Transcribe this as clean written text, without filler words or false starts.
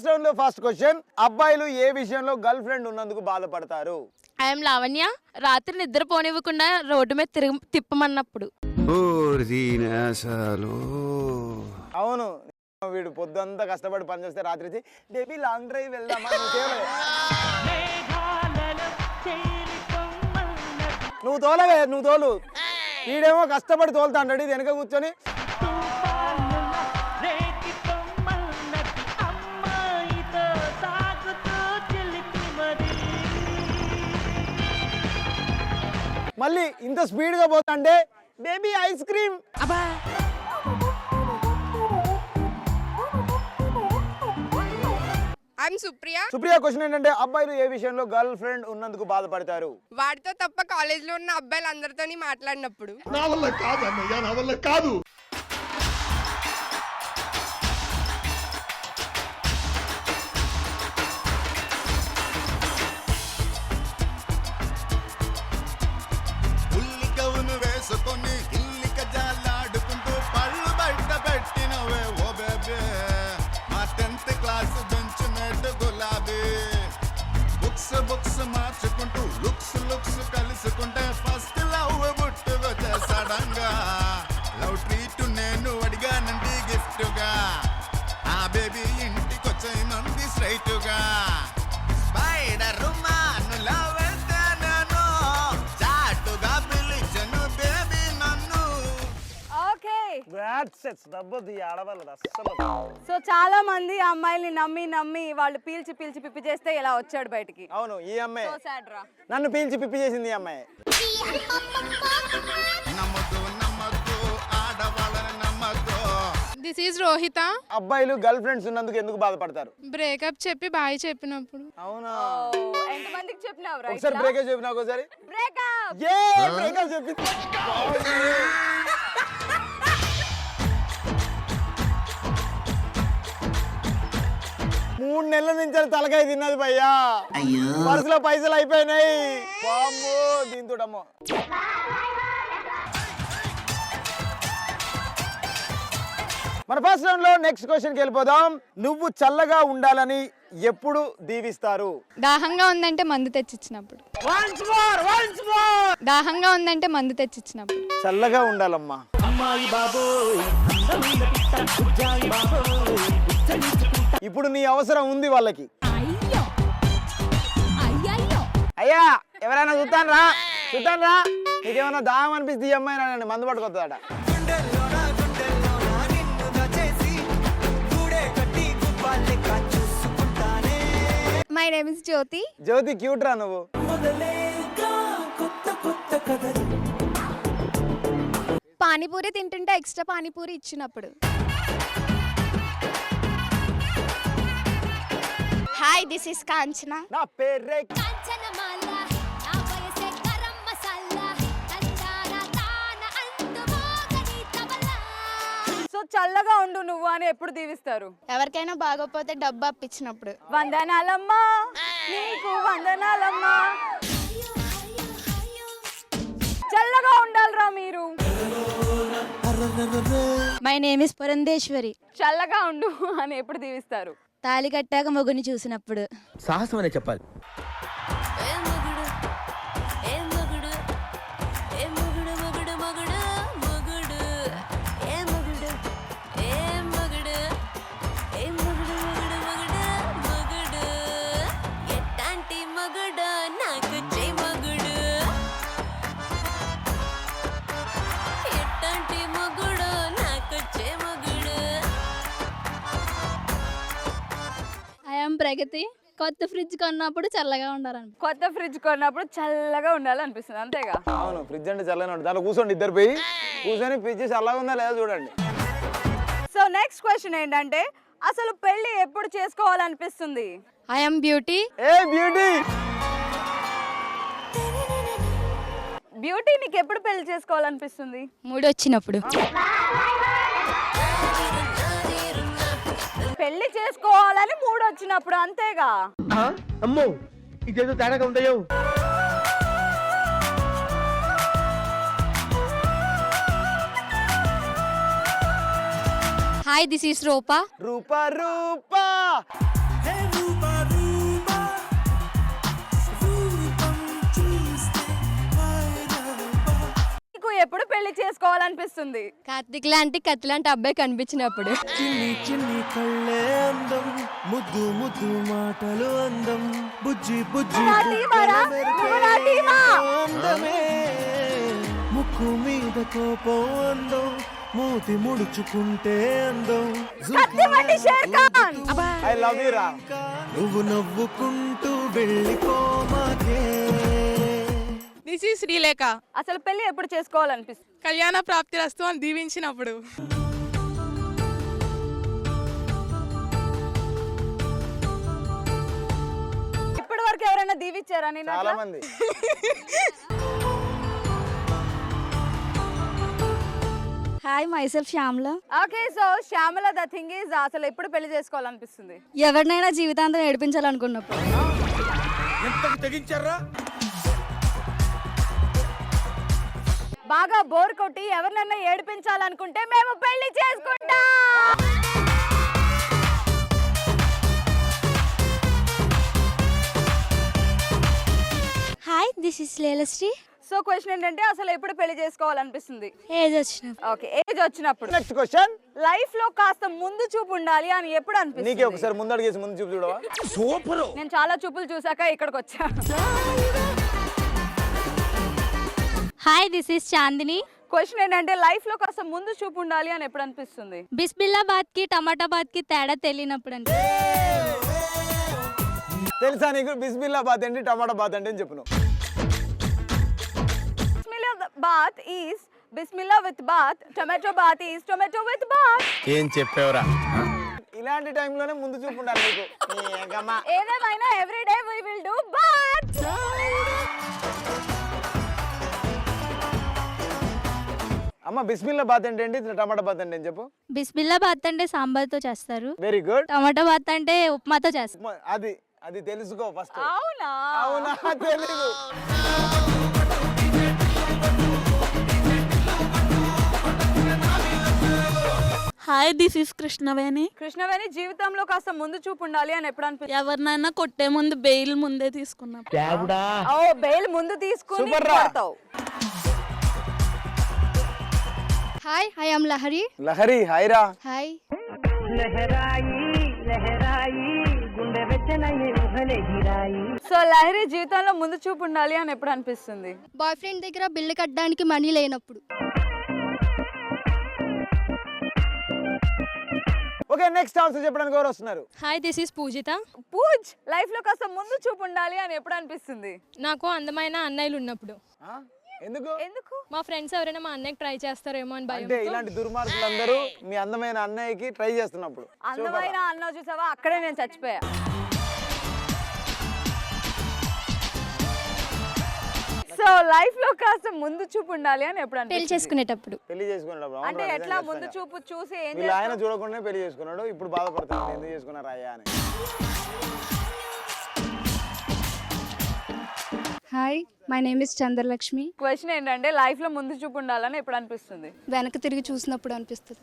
First round లో first question, అబ్బాయిలు ఏ విషయంలో గర్ల్ ఫ్రెండ్ ఉన్నందుకు బాధపడతారు? ఐఎమ్ లావణ్య. రాత్రి నిద్ర పోనివ్వకుండా రోడ్డు మీద తిప్పమన్నప్పుడు. అవును, వీడు పొద్దుంతా కష్టపడి పని చేస్తే రాత్రి వచ్చి బేబీ లాంగ్ డ్రైవ్ వెళ్దామా, నువ్వు తోలవే, నువ్వు తోలు. వీడేమో కష్టపడి తోలుతా అంటాడు, ఇది వెనక కూర్చొని మళ్ళీ ఇంత స్పీడ్ గా పోతా అంటే baby ice cream. Supriya question ఏంటంటే, అబ్బాయిలు ఏ విషయంలో గర్ల్ ఫ్రెండ్ ఉన్నందుకు బాధపడతారు? వాడితో తప్ప కాలేజ్ లో ఉన్న అబ్బాయిలు అందరితోని మాట్లాడినప్పుడు. నా వల్ల కాదు అన్నయ్య, నా వల్ల కాదు. బుక్స్ మార్చుకుంటూ లుక్స్ కలుసుకుంటే ఫస్ట్ లవ్ బుట్టుకొచ్చే సడన్ గా లవ్ ట్రీట్ నేను అడిగానండి గిఫ్ట్ గా. ఆ బేబీ ఇంటికొచ్చే మంది స్ట్రైట్ గా స్పైడర్ మానులా వెళ్తే నేను చాటుగా పిలిచను బేబీ నన్ను. సో చాలా మంది అమ్మాయిల్ని నమ్మి వాళ్ళు పీల్చి పిప్పి చేస్తే ఇలా వచ్చాడు బయటికి. అవును, ఈ అమ్మాయి నన్ను పీల్చి పిప్పి చేసింది. ఈ అమ్మాయి నమ్మద్దు ఆడవాళ్ళని నమ్మద్దు. This is Rohitha. అబ్బాయిలు గర్ల్ ఫ్రెండ్స్ ఉన్నందుకు ఎందుకు బాధపడతారు? బ్రేకప్ చెప్పి బాయ్ చెప్పినప్పుడు. అవునా, ఎంతమందికి చెప్పినావు? ఒకసారి బ్రేకప్ చెప్పినా, ఒకసారి బ్రేకప్ చెప్పి 3 నెలల నుంచి తలకాయ తిన్నది భయ్యా. పర్సులో పైసలు అయిపోయినాయి. దీంతోటమ్మో. మన ఫస్ట్ రౌండ్ లో నెక్స్ట్ క్వశ్చన్ కి వెళ్ళిపోదాం. నువ్వు చల్లగా ఉండాలని ఎప్పుడు దీవిస్తారు? దాహంగా ఉందంటే మందు తెచ్చిచ్చినప్పుడు. దాహంగా ఉందంటే మందు తెచ్చిచ్చినప్పుడు. చల్లగా ఉండాలమ్మా. ఇప్పుడు నీ అవసరం ఉంది వాళ్ళకి. అయ్యా ఎవరైనా చూస్తాను రా, నీకేమన్నా దాహం అనిపిస్తే ఈ అమ్మాయి నన్ను మందు పట్టుకొస్తాడ. My name is Jyothi. Jyothi cute రా నువ్వు. పానీపూరి తింటుంటే ఎక్స్ట్రా పానీపూరి ఇచ్చినప్పుడు. Hi, this is Kanchana. నా పేరే సో చల్లగా ఉండు నువ్వు అని ఎప్పుడు దీవిస్తారు? ఎవరికైనా బాగోపోతే డబ్బు అప్పించినప్పుడు. వందనాలమ్మా, నీకు వందనాలమ్మా. చల్లగా ఉండాలిరా మీరు. My name is Purandeswari. చల్లగా ఉండు అని ఎప్పుడు దీవిస్తారు? తాళి కట్టాక మొగుని చూసినప్పుడు. సాహసం అనే చెప్పాలి. ఐఎమ్ ప్రగతి. కొత్త ఫ్రిడ్జ్ కొన్నప్పుడు చల్లగా ఉండాలని. కొత్త ఫ్రిడ్జ్ కొన్నప్పుడు చల్లగా ఉండాలనిపిస్తుంది, అంతేగా? అవును, ఫ్రిడ్జ్ అంటే చల్లగా ఉంటుంది. దాంట్లో కూర్చోండి, ఇద్దరు పోయి కూర్చొని ఫ్రిడ్జ్ చల్లగా ఉందా లేదా చూడండి. సో నెక్స్ట్ క్వశ్చన్ ఏంటంటే, అసలు పెళ్లి ఎప్పుడు చేసుకోవాలనిపిస్తుంది? I'm Beauty. ఏ బ్యూటీ, బ్యూటీ నీకు ఎప్పుడు పెళ్లి చేసుకోవాలనిపిస్తుంది? మూడు వచ్చినప్పుడు. పెళ్లి చేసుకోవాలని మూడు వచ్చినప్పుడు, అంతేగా? అమ్మో, ఇదేదో తేడాగా ఉందయ్యో. హాయ్, దిస్ ఈస్ రూపా. రూపా నీకు ఎప్పుడు పెళ్లి చేసుకోవాలనిపిస్తుంది? కార్తిక్ లాంటి కత్తి లాంటి అబ్బాయి కనిపించినప్పుడు. చిన్ని చిన్ని కళ్ళే అందం, ముద్దు ముద్దు మాటలు అందం, బుజ్జి బుజ్జి నా టీమారా? నువ్వు నా టీమా? అందమే, ముక్కు మీద కోపం అందం, మూతి ముడుచుకుంటే అందం, కత్తిమంటి Sher Khan. I love you రా. నువ్వు నవ్వుకుంటూ వెళ్ళిపోమాకే. This is Srilekha. అసలు పెళ్లి ఎప్పుడు చేసుకోవాలనిపిస్తుంది? కళ్యాణ ప్రాప్తి రస్తు అని దీవించినప్పుడు. ఇప్పటి వరకు ఎవరైనా దీవిచ్చారా నేను? చాలా మంది. Hi myself Shyamala. Okay, so Shyamala, the thing is అసలు ఎప్పుడు పెళ్లి చేసుకోవాలనిపిస్తుంది? ఎవరినైనా జీవితాంతం ఏడిపించాలనుకున్నప్పుడు. ఎంతకు తెగించారా? బాగా బోర్ కొట్టి ఎవరినైనా ఏడిపించాలనుకుంటే మేము పెళ్లి చేసుకుంటాం. Hi this is Leelasri. So question ఏంటంటే అసలు ఎప్పుడు పెళ్లి చేసుకోవాలనిపిస్తుంది? ఏజ్ వచ్చినప్పుడు. ఓకే, ఏజ్ వచ్చినప్పుడు. Next question. లైఫ్ లో కాస్త ముందు చూపు ఉండాలి అని ఎప్పుడు నీకే అనిపిస్తుంది? ఒకసారి ముందడుగేసి ముందు చూపు చూడవా? సూపర్. నేను చాలా చూపులు చూసాక ఇక్కడికి వచ్చా. Hi this is Chandini. Question ఏంటంటే లైఫ్ లో కాస్త ముందు చూపు ఉండాలి అని ఎప్పుడు అనిపిస్తుంది? బిస్మిల్లాబాద్ కి టమాటాబాద్ కి తేడా తెలియనప్పుడు అంటే. తెలుసా నీకు బిస్మిల్లా బాత్ ఏంటి, టమాటా బాత్ అంటే అని చెప్పను. బాత్ ఈస్ బిస్మిల్లా with bath, tomato bath is tomato with bath. ఏం చెప్పావురా? ఇలాంటి టైంలోనే ముందు చూపు ఉండాలి నీకు. ఏకమ్మా. ఏదేమైనా every day we will do bath. అమ్మ బిస్మిల్లా బాత్ అంటే ఏంటి, టమాటా బాత్ అంటే ఏంటి చెప్పు. బిస్మిల్లాబాద్ అంటే సాంబార్తో చేస్తారు. Very good. టమాటా బాత్ అంటే ఉప్మాతో చేస్తారు. అది అది తెలుసుకో ఫస్ట్. అవునా? అవునా? తెలీదు. Hi this is Krishnaveni. Krishnaveni, జీవితంలో కాస్త ముందు చూపు ఉండాలి అని ఎప్పుడు అనిపిస్తుంది? ఎవరినైనా కొట్టే ముందు బెయిల్ ముందే తీసుకున్నాం. ఓ, బెయిల్ ముందు తీసుకుని సూపర్ రా. కొడతావు. Hi I am Lahari. Lahari, hi రా. హాయ్. సో లహరి, జీవితంలో ముందు చూపు ఉండాలి అని ఎప్పుడు అనిపిస్తుంది? బాయ్ ఫ్రెండ్ దగ్గర బిల్లు కట్టడానికి మనీ లేనప్పుడు. ఓకే, నెక్స్ట్ ఆన్సర్ చెప్పడానికి ఎవరు వస్తున్నారు? Hi this is Poojitha. Pooj, life లో కాస్త ముందు చూపు ఉండాలి అని ఎప్పుడు అనిపిస్తుంది? నాకు అందమైన అన్నయ్యలు ఉన్నప్పుడు. ఆ? ఎందుకు? ఎందుకు? మా ఫ్రెండ్స్ ఎవరైనా మా అన్నయ్యకి ట్రై చేస్తారేమో అని భయం. అంటే ఇలాంటి దుర్మార్గులందరూ మీ అందమైన అన్నయ్యకి ట్రై చేస్తున్నప్పుడు. అందమైన అన్న చూసావా, అక్కడే నేను చచ్చిపోయా. సో లైఫ్ లో కాస్త ముందు చూపు ఉండాలి అని ఎప్పుడు పెళ్లి అనిపిస్తుంది? చేసుకునేటప్పుడు. పెళ్లి చేసుకున్నప్పుడు అవును అంటే రా, ఎట్లా నిజంగా ముందు ఖచ్చితంగా. చూపు చూసి ఏం వీళ్ళ ఆయన చేస్తావు? చూడకుండానే పెళ్లి చేసుకున్నాడు, ఇప్పుడు బాధపడుతున్నాడు ఎందుకు చేసుకున్నారా అయ్యా అని. Hi my name is Chandralakshmi. Question ఏంటంటే లైఫ్ లో ముందు చూపు ఉండాలని ఎప్పుడు అనిపిస్తుంది? వెనక తిరిగి చూసినప్పుడు అనిపిస్తుంది.